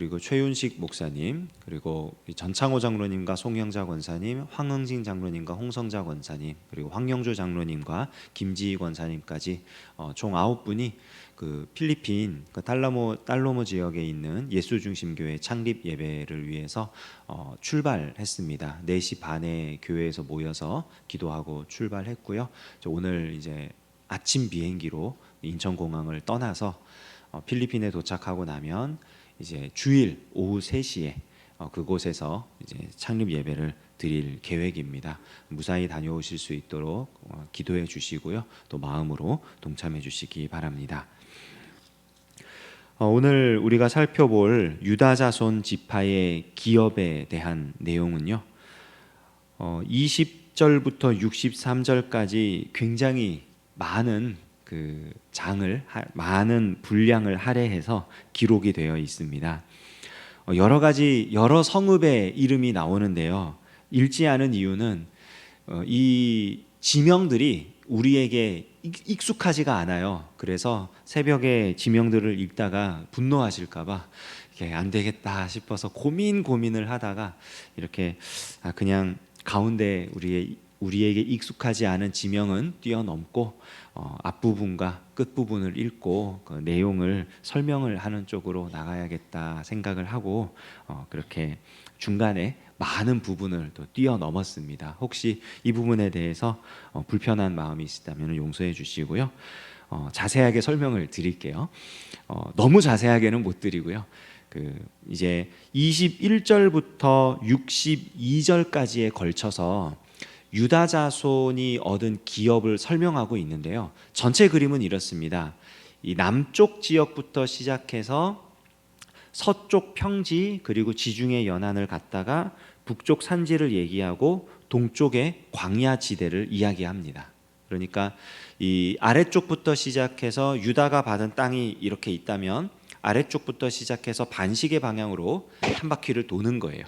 그리고 최윤식 목사님, 그리고 전창호 장로님과 송영자 권사님, 황흥진 장로님과 홍성자 권사님, 그리고 황영조 장로님과 김지희 권사님까지 총 9분이 그 필리핀 그 달로모 지역에 있는 예수중심교회 창립 예배를 위해서 출발했습니다. 4시 반에 교회에서 모여서 기도하고 출발했고요. 오늘 이제 아침 비행기로 인천공항을 떠나서 필리핀에 도착하고 나면 이제 주일 오후 3시에 그곳에서 이제 창립 예배를 드릴 계획입니다. 무사히 다녀오실 수 있도록 기도해 주시고요. 또 마음으로 동참해 주시기 바랍니다. 오늘 우리가 살펴볼 유다 자손 지파의 기업에 대한 내용은요. 20절부터 63절까지 굉장히 많은 많은 분량을 할애해서 기록이 되어 있습니다. 여러 성읍의 이름이 나오는데요. 읽지 않은 이유는 이 지명들이 우리에게 익숙하지가 않아요. 그래서 새벽에 지명들을 읽다가 분노하실까봐 안 되겠다 싶어서 고민을 하다가 이렇게 그냥 가운데 우리에게 익숙하지 않은 지명은 뛰어넘고 앞부분과 끝부분을 읽고 그 내용을 설명을 하는 쪽으로 나가야겠다 생각을 하고 그렇게 중간에 많은 부분을 또 뛰어넘었습니다. 혹시 이 부분에 대해서 불편한 마음이 있다면 용서해 주시고요. 자세하게 설명을 드릴게요. 너무 자세하게는 못 드리고요. 이제 21절부터 62절까지에 걸쳐서 유다 자손이 얻은 기업을 설명하고 있는데요. 전체 그림은 이렇습니다. 이 남쪽 지역부터 시작해서 서쪽 평지 그리고 지중해 연안을 갔다가 북쪽 산지를 얘기하고 동쪽의 광야 지대를 이야기합니다. 그러니까 이 아래쪽부터 시작해서 유다가 받은 땅이 이렇게 있다면 아래쪽부터 시작해서 반시계 방향으로 한 바퀴를 도는 거예요.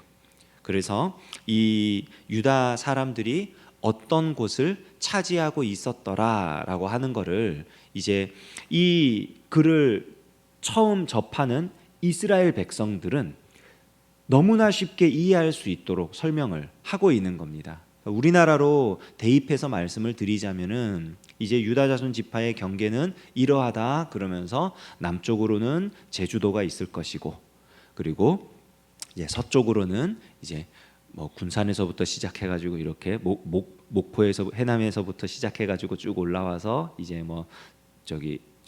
그래서 이 유다 사람들이 어떤 곳을 차지하고 있었더라라고 하는 거를 이제 이 글을 처음 접하는 이스라엘 백성들은 너무나 쉽게 이해할 수 있도록 설명을 하고 있는 겁니다. 우리나라로 대입해서 말씀을 드리자면은 이제 유다 자손 지파의 경계는 이러하다 그러면서 남쪽으로는 제주도가 있을 것이고 그리고 이제 서쪽으로는 이제 뭐 군산에서부터 시작해가지고 이렇게 목포에서 해남에서부터 시작해가지고 쭉 올라와서 이제 뭐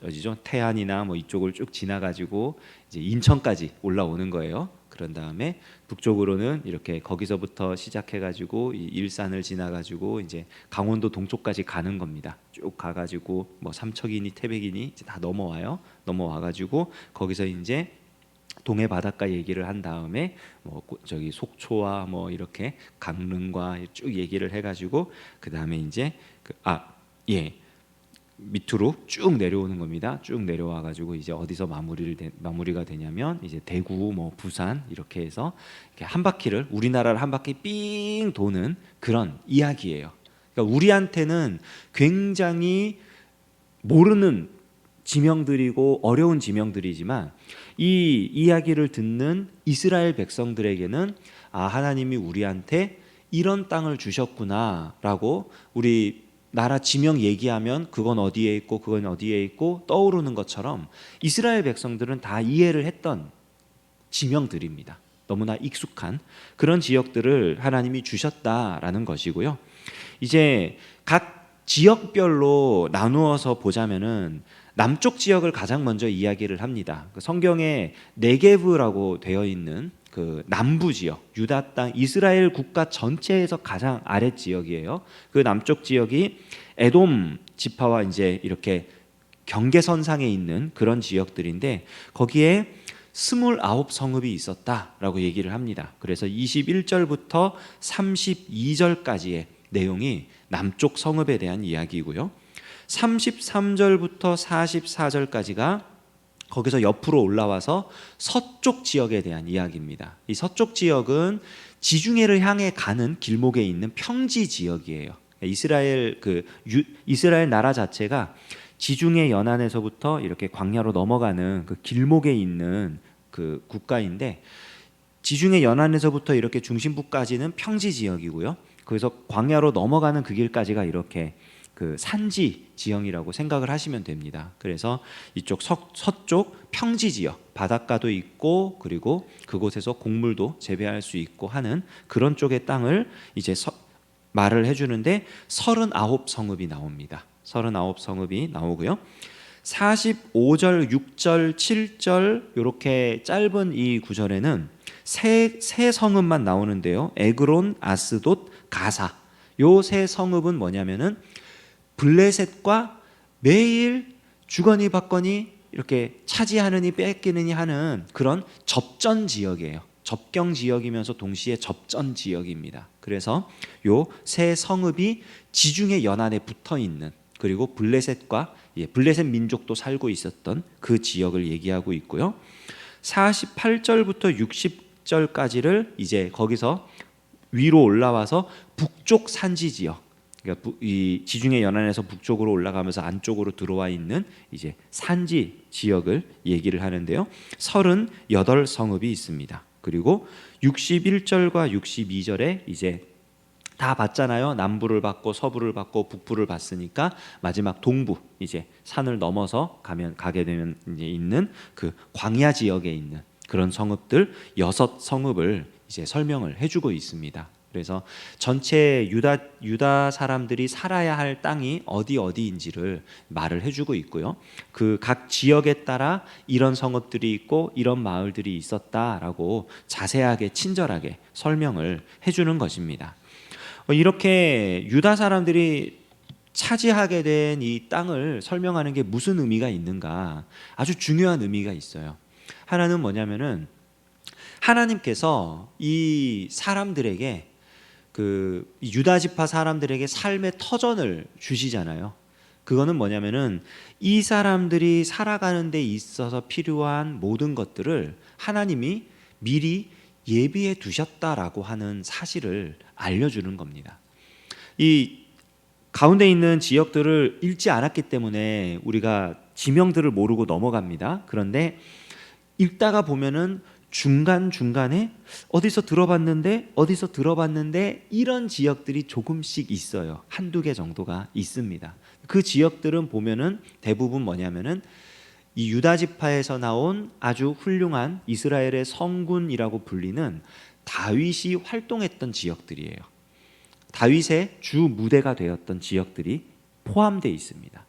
어디죠 태안이나 뭐 이쪽을 쭉 지나가지고 이제 인천까지 올라오는 거예요. 그런 다음에 북쪽으로는 이렇게 거기서부터 시작해가지고 이 일산을 지나가지고 이제 강원도 동쪽까지 가는 겁니다. 쭉 가가지고 뭐 삼척이니 태백이니 이제 다 넘어와가지고 거기서 이제 동해 바닷가 얘기를 한 다음에 뭐 속초와 뭐 이렇게 강릉과 쭉 얘기를 해가지고 그 다음에 이제 밑으로 쭉 내려오는 겁니다. 쭉 내려와가지고 이제 어디서 마무리가 되냐면 이제 대구, 뭐 부산 이렇게 해서 이렇게 한 바퀴를 우리나라를 한 바퀴 삥 도는 그런 이야기예요. 그러니까 우리한테는 굉장히 모르는 지명들이고 어려운 지명들이지만 이 이야기를 듣는 이스라엘 백성들에게는 하나님이 우리한테 이런 땅을 주셨구나라고 우리 나라 지명 얘기하면 그건 어디에 있고 그건 어디에 있고 떠오르는 것처럼 이스라엘 백성들은 다 이해를 했던 지명들입니다. 너무나 익숙한 그런 지역들을 하나님이 주셨다라는 것이고요. 이제 각 지역별로 나누어서 보자면은 남쪽 지역을 가장 먼저 이야기를 합니다. 성경에 네게브라고 되어 있는 그 남부 지역, 유다 땅, 이스라엘 국가 전체에서 가장 아래 지역이에요. 그 남쪽 지역이 에돔 지파와 이제 이렇게 경계선상에 있는 그런 지역들인데 거기에 29성읍이 있었다라고 얘기를 합니다. 그래서 21절부터 32절까지의 내용이 남쪽 성읍에 대한 이야기이고요. 33절부터 44절까지가 거기서 옆으로 올라와서 서쪽 지역에 대한 이야기입니다. 이 서쪽 지역은 지중해를 향해 가는 길목에 있는 평지 지역이에요. 이스라엘 나라 자체가 지중해 연안에서부터 이렇게 광야로 넘어가는 그 길목에 있는 그 국가인데 지중해 연안에서부터 이렇게 중심부까지는 평지 지역이고요. 그래서 광야로 넘어가는 그 길까지가 이렇게 그 산지 지형이라고 생각을 하시면 됩니다. 그래서 이쪽 서쪽 평지 지역, 바닷가도 있고 그리고 그곳에서 곡물도 재배할 수 있고 하는 그런 쪽의 땅을 이제 말을 해주는데 39성읍이 나옵니다. 39성읍이 나오고요. 45절, 6절, 7절 이렇게 짧은 이 구절에는 세 성읍만 나오는데요. 에그론, 아스돗, 가사. 요 세 성읍은 뭐냐면은 블레셋과 매일 주거니 받거니 이렇게 차지하느니 뺏기느니 하는 그런 접전 지역이에요. 접경 지역이면서 동시에 접전 지역입니다. 그래서 요 세 성읍이 지중해 연안에 붙어 있는 그리고 블레셋과 블레셋 민족도 살고 있었던 그 지역을 얘기하고 있고요. 48절부터 60절까지를 이제 거기서 위로 올라와서 북쪽 산지 지역, 그러니까 이 지중해 연안에서 북쪽으로 올라가면서 안쪽으로 들어와 있는 이제 산지 지역을 얘기를 하는데요. 38성읍이 있습니다. 그리고 61절과 62절에 이제 다 봤잖아요. 남부를 봤고 서부를 봤고 북부를 봤으니까 마지막 동부 이제 산을 넘어서 가게 되면 이제 있는 그 광야 지역에 있는 그런 성읍들 6성읍을 이제 설명을 해주고 있습니다. 그래서 전체 유다 사람들이 살아야 할 땅이 어디인지를 말을 해주고 있고요. 그 각 지역에 따라 이런 성읍들이 있고 이런 마을들이 있었다라고 자세하게 친절하게 설명을 해주는 것입니다. 이렇게 유다 사람들이 차지하게 된 이 땅을 설명하는 게 무슨 의미가 있는가? 아주 중요한 의미가 있어요. 하나는 뭐냐면은 하나님께서 이 사람들에게 그 유다 지파 사람들에게 삶의 터전을 주시잖아요. 그거는 뭐냐면은 이 사람들이 살아가는 데 있어서 필요한 모든 것들을 하나님이 미리 예비해 두셨다라고 하는 사실을 알려주는 겁니다. 이 가운데 있는 지역들을 읽지 않았기 때문에 우리가 지명들을 모르고 넘어갑니다. 그런데 읽다가 보면은 중간중간에 어디서 들어봤는데 이런 지역들이 조금씩 있어요. 한두 개 정도가 있습니다. 그 지역들은 보면은 대부분 뭐냐면은 이 유다 지파에서 나온 아주 훌륭한 이스라엘의 성군이라고 불리는 다윗이 활동했던 지역들이에요. 다윗의 주 무대가 되었던 지역들이 포함되어 있습니다.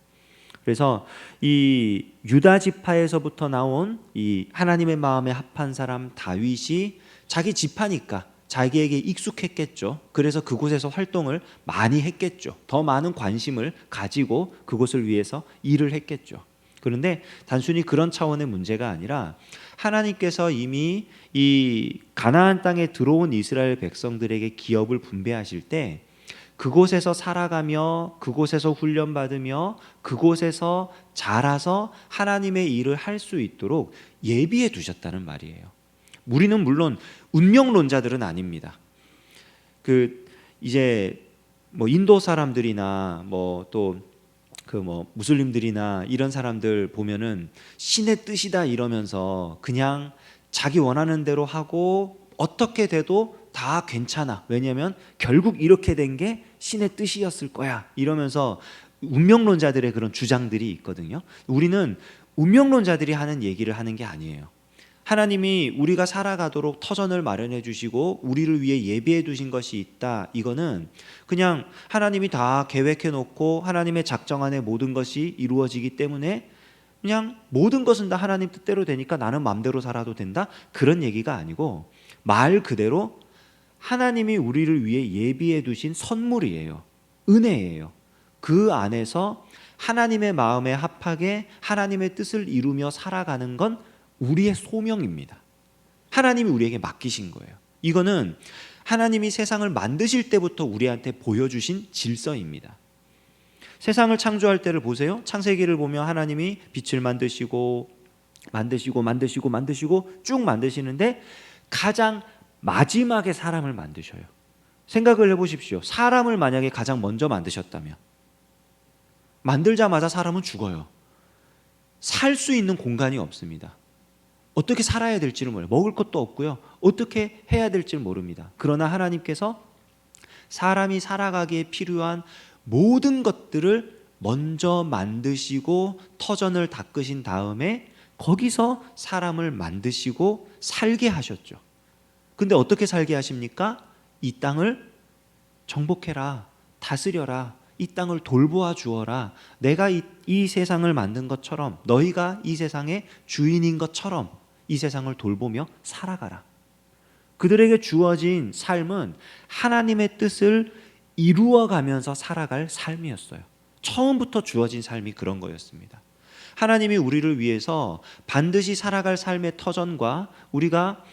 그래서 이 유다 지파에서부터 나온 이 하나님의 마음에 합한 사람 다윗이 자기 지파니까 자기에게 익숙했겠죠. 그래서 그곳에서 활동을 많이 했겠죠. 더 많은 관심을 가지고 그곳을 위해서 일을 했겠죠. 그런데 단순히 그런 차원의 문제가 아니라 하나님께서 이미 이 가나안 땅에 들어온 이스라엘 백성들에게 기업을 분배하실 때 그곳에서 살아가며 그곳에서 훈련받으며 그곳에서 자라서 하나님의 일을 할 수 있도록 예비해 두셨다는 말이에요. 우리는 물론 운명론자들은 아닙니다. 이제 뭐 인도 사람들이나 무슬림들이나 이런 사람들 보면은 신의 뜻이다 이러면서 그냥 자기 원하는 대로 하고 어떻게 돼도 다 괜찮아. 왜냐하면 결국 이렇게 된 게 신의 뜻이었을 거야. 이러면서 운명론자들의 그런 주장들이 있거든요. 우리는 운명론자들이 하는 얘기를 하는 게 아니에요. 하나님이 우리가 살아가도록 터전을 마련해 주시고 우리를 위해 예비해 두신 것이 있다. 이거는 그냥 하나님이 다 계획해 놓고 하나님의 작정 안에 모든 것이 이루어지기 때문에 그냥 모든 것은 다 하나님 뜻대로 되니까 나는 마음대로 살아도 된다. 그런 얘기가 아니고 말 그대로 하나님이 우리를 위해 예비해 두신 선물이에요. 은혜예요. 그 안에서 하나님의 마음에 합하게 하나님의 뜻을 이루며 살아가는 건 우리의 소명입니다. 하나님이 우리에게 맡기신 거예요. 이거는 하나님이 세상을 만드실 때부터 우리한테 보여주신 질서입니다. 세상을 창조할 때를 보세요. 창세기를 보면 하나님이 빛을 만드시고 쭉 만드시는데 가장 마지막에 사람을 만드셔요. 생각을 해보십시오. 사람을 만약에 가장 먼저 만드셨다면 만들자마자 사람은 죽어요. 살 수 있는 공간이 없습니다. 어떻게 살아야 될지를 몰라요. 먹을 것도 없고요. 어떻게 해야 될지를 모릅니다. 그러나 하나님께서 사람이 살아가기에 필요한 모든 것들을 먼저 만드시고 터전을 닦으신 다음에 거기서 사람을 만드시고 살게 하셨죠. 근데 어떻게 살게 하십니까? 이 땅을 정복해라, 다스려라, 이 땅을 돌보아 주어라. 내가 이 세상을 만든 것처럼, 너희가 이 세상의 주인인 것처럼 이 세상을 돌보며 살아가라. 그들에게 주어진 삶은 하나님의 뜻을 이루어가면서 살아갈 삶이었어요. 처음부터 주어진 삶이 그런 거였습니다. 하나님이 우리를 위해서 반드시 살아갈 삶의 터전과 우리가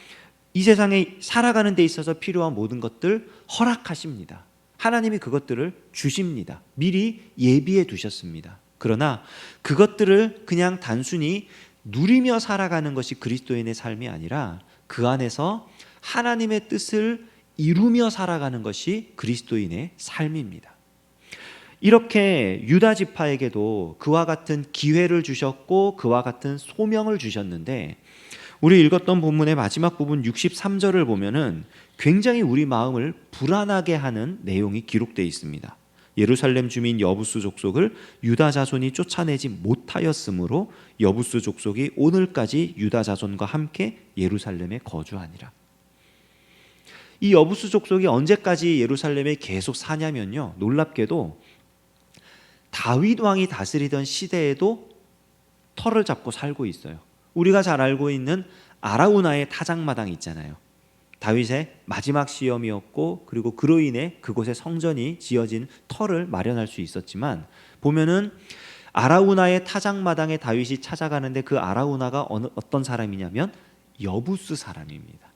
이 세상에 살아가는 데 있어서 필요한 모든 것들 허락하십니다. 하나님이 그것들을 주십니다. 미리 예비해 두셨습니다. 그러나 그것들을 그냥 단순히 누리며 살아가는 것이 그리스도인의 삶이 아니라 그 안에서 하나님의 뜻을 이루며 살아가는 것이 그리스도인의 삶입니다. 이렇게 유다 지파에게도 그와 같은 기회를 주셨고 그와 같은 소명을 주셨는데, 우리 읽었던 본문의 마지막 부분 63절을 보면은 굉장히 우리 마음을 불안하게 하는 내용이 기록되어 있습니다. 예루살렘 주민 여부수 족속을 유다 자손이 쫓아내지 못하였으므로 여부수 족속이 오늘까지 유다 자손과 함께 예루살렘에 거주하니라. 이 여부수 족속이 언제까지 예루살렘에 계속 사냐면요, 놀랍게도 다윗 왕이 다스리던 시대에도 터를 잡고 살고 있어요. 우리가 잘 알고 있는 아라우나의 타작마당 있잖아요. 다윗의 마지막 시험이었고, 그리고 그로 인해 그곳에 성전이 지어진 터를 마련할 수 있었지만, 보면은 아라우나의 타작마당에 다윗이 찾아가는데 그 아라우나가 어떤 사람이냐면 여부수 사람입니다.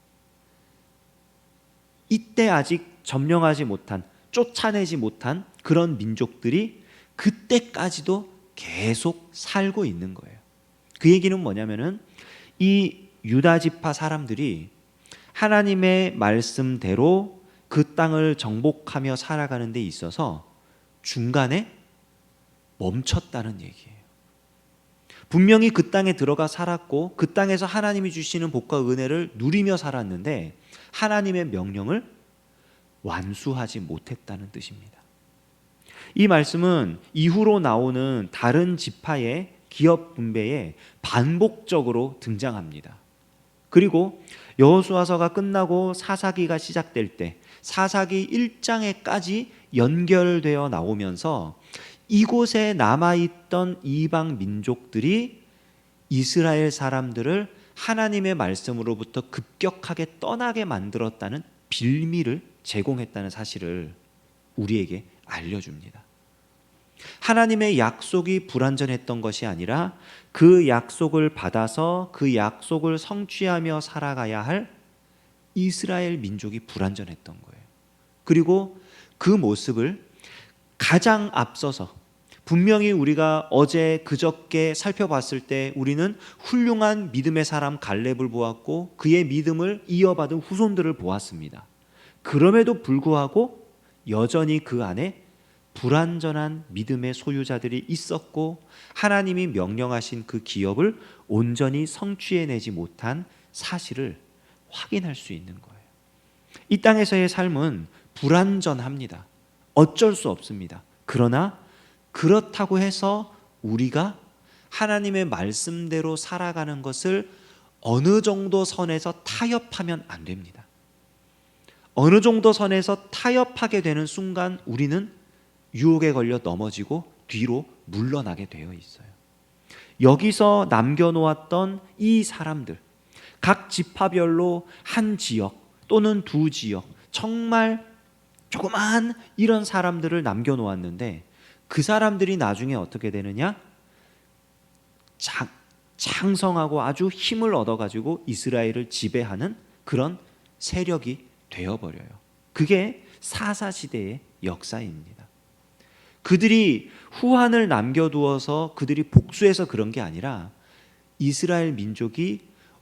이때 아직 점령하지 못한, 쫓아내지 못한 그런 민족들이 그때까지도 계속 살고 있는 거예요. 그 얘기는 뭐냐면은 이 유다 지파 사람들이 하나님의 말씀대로 그 땅을 정복하며 살아가는 데 있어서 중간에 멈췄다는 얘기예요. 분명히 그 땅에 들어가 살았고 그 땅에서 하나님이 주시는 복과 은혜를 누리며 살았는데 하나님의 명령을 완수하지 못했다는 뜻입니다. 이 말씀은 이후로 나오는 다른 지파의 기업 분배에 반복적으로 등장합니다. 그리고 여호수아서가 끝나고 사사기가 시작될 때 사사기 1장에까지 연결되어 나오면서 이곳에 남아있던 이방 민족들이 이스라엘 사람들을 하나님의 말씀으로부터 급격하게 떠나게 만들었다는 빌미를 제공했다는 사실을 우리에게 알려줍니다. 하나님의 약속이 불완전했던 것이 아니라 그 약속을 받아서 그 약속을 성취하며 살아가야 할 이스라엘 민족이 불완전했던 거예요. 그리고 그 모습을 가장 앞서서, 분명히 우리가 어제 그저께 살펴봤을 때 우리는 훌륭한 믿음의 사람 갈렙을 보았고 그의 믿음을 이어받은 후손들을 보았습니다. 그럼에도 불구하고 여전히 그 안에 불완전한 믿음의 소유자들이 있었고 하나님이 명령하신 그 기업을 온전히 성취해내지 못한 사실을 확인할 수 있는 거예요. 이 땅에서의 삶은 불완전합니다. 어쩔 수 없습니다. 그러나 그렇다고 해서 우리가 하나님의 말씀대로 살아가는 것을 어느 정도 선에서 타협하면 안 됩니다. 어느 정도 선에서 타협하게 되는 순간 우리는 유혹에 걸려 넘어지고 뒤로 물러나게 되어 있어요. 여기서 남겨놓았던 이 사람들, 각 지파별로 한 지역 또는 두 지역, 정말 조그마한 이런 사람들을 남겨놓았는데 그 사람들이 나중에 어떻게 되느냐? 창성하고 아주 힘을 얻어가지고 이스라엘을 지배하는 그런 세력이 되어버려요. 그게 사사시대의 역사입니다. 그들이 후한을 남겨두어서 그들이 복수해서 그런 게 아니라 이스라엘 민족이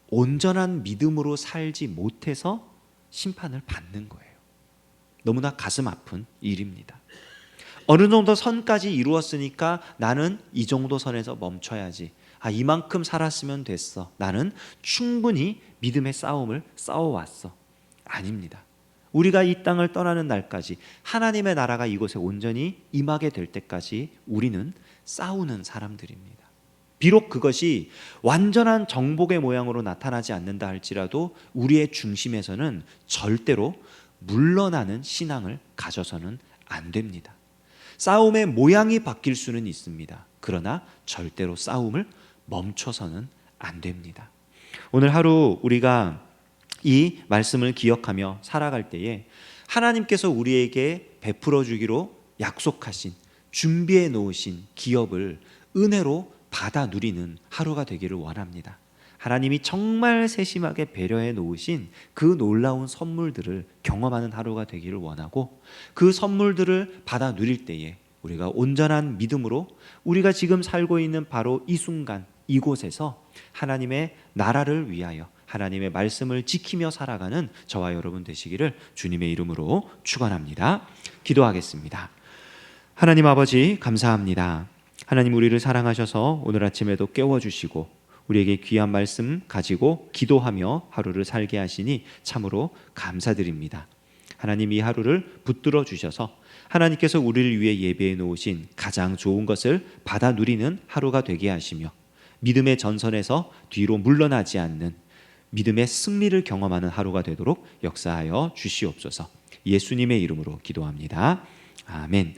온전한 믿음으로 살지 못해서 심판을 받는 거예요. 너무나 가슴 아픈 일입니다. 어느 정도 선까지 이루었으니까 나는 이 정도 선에서 멈춰야지. 이만큼 살았으면 됐어. 나는 충분히 믿음의 싸움을 싸워왔어. 아닙니다. 우리가 이 땅을 떠나는 날까지, 하나님의 나라가 이곳에 온전히 임하게 될 때까지 우리는 싸우는 사람들입니다. 비록 그것이 완전한 정복의 모양으로 나타나지 않는다 할지라도 우리의 중심에서는 절대로 물러나는 신앙을 가져서는 안 됩니다. 싸움의 모양이 바뀔 수는 있습니다. 그러나 절대로 싸움을 멈춰서는 안 됩니다. 오늘 하루 우리가 이 말씀을 기억하며 살아갈 때에 하나님께서 우리에게 베풀어 주기로 약속하신, 준비해 놓으신 기업을 은혜로 받아 누리는 하루가 되기를 원합니다. 하나님이 정말 세심하게 배려해 놓으신 그 놀라운 선물들을 경험하는 하루가 되기를 원하고, 그 선물들을 받아 누릴 때에 우리가 온전한 믿음으로 우리가 지금 살고 있는 바로 이 순간 이곳에서 하나님의 나라를 위하여 하나님의 말씀을 지키며 살아가는 저와 여러분 되시기를 주님의 이름으로 축원합니다. 기도하겠습니다. 하나님 아버지, 감사합니다. 하나님, 우리를 사랑하셔서 오늘 아침에도 깨워주시고 우리에게 귀한 말씀 가지고 기도하며 하루를 살게 하시니 참으로 감사드립니다. 하나님, 이 하루를 붙들어 주셔서 하나님께서 우리를 위해 예배해 놓으신 가장 좋은 것을 받아 누리는 하루가 되게 하시며 믿음의 전선에서 뒤로 물러나지 않는 믿음의 승리를 경험하는 하루가 되도록 역사하여 주시옵소서. 예수님의 이름으로 기도합니다. 아멘.